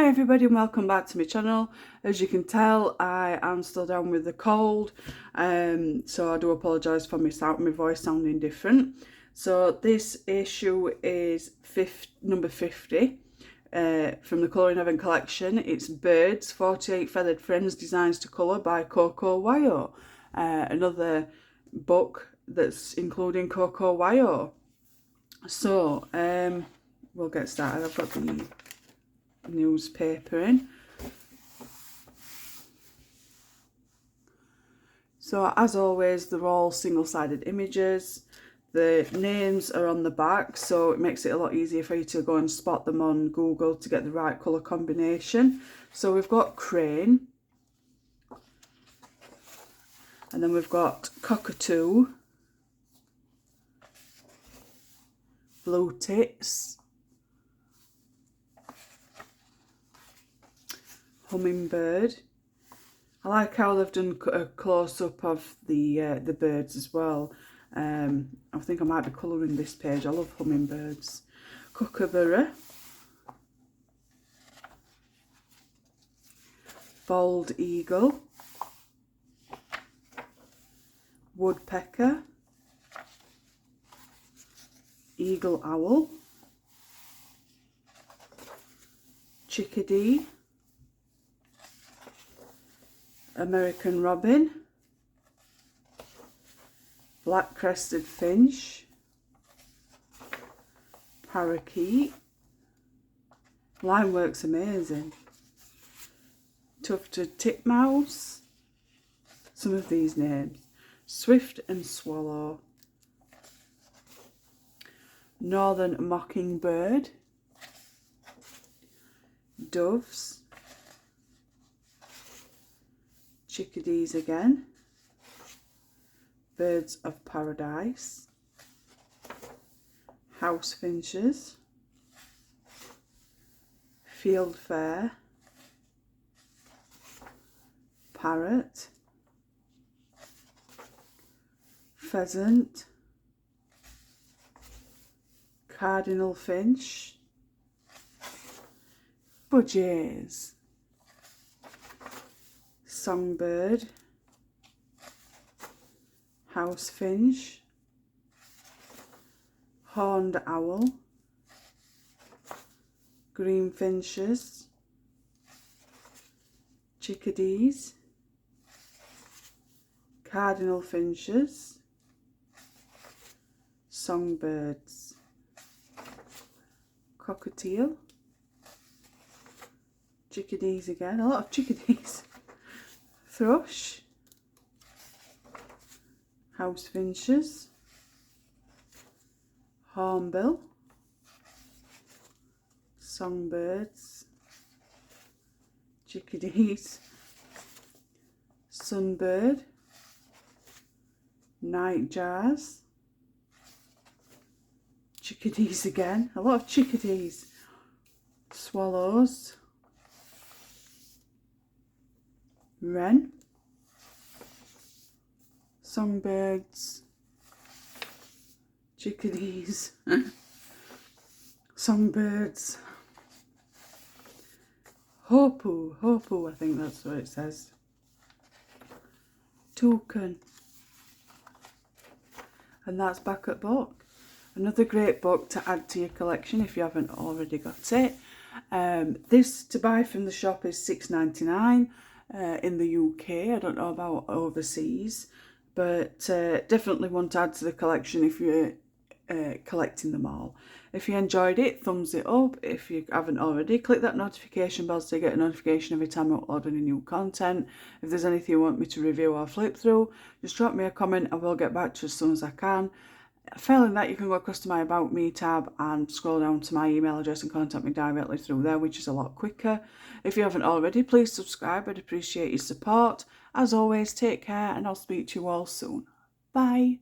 Hi everybody and welcome back to my channel. As you can tell, I am still down with the cold, so I do apologise for my voice sounding different. So this issue is number 50 from the Colouring Heaven collection. It's Birds, 48 Feathered Friends Designs to Colour by Coco Wyo. Another book that's including Coco Wyo. So we'll get started. I've got the newspaper in. So as always, they're all single-sided images. The names are on the back, so it makes it a lot easier for you to go and spot them on Google to get the right colour combination. So we've got crane, and then we've got cockatoo, blue tits, hummingbird. I like how they've done a close-up of the birds as well. I think I might be colouring this page. I love hummingbirds. Kookaburra, bald eagle, woodpecker, eagle owl, chickadee, American robin, black-crested finch, parakeet. Line work's amazing. Tufted titmouse. Some of these names. Swift and swallow. Northern mockingbird. Doves. Chickadees again, birds of paradise, house finches, fieldfare, parrot, pheasant, cardinal finch, budgies, songbird, house finch, horned owl, green finches, chickadees, cardinal finches, songbirds, cockatiel, chickadees again, a lot of chickadees. Thrush, house finches, hornbill, songbirds, chickadees, sunbird, nightjars, chickadees again, a lot of chickadees, swallows, wren, songbirds, chickadees, songbirds, hoopoe, I think that's what it says, toucan, and that's back at book. Another great book to add to your collection if you haven't already got it. This to buy from the shop is £6.99. In the UK. I don't know about overseas, but definitely one to add to the collection if you're collecting them all. If you enjoyed it, thumbs it up. If you haven't already, click that notification bell to get a notification every time I upload any new content. If there's anything you want me to review or flip through, just drop me a comment. I will get back to you as soon as I can. Failing that, you can go across to my About Me tab and scroll down to my email address and contact me directly through there, which is a lot quicker. If you haven't already, please subscribe. I'd appreciate your support. As always, take care and I'll speak to you all soon. Bye.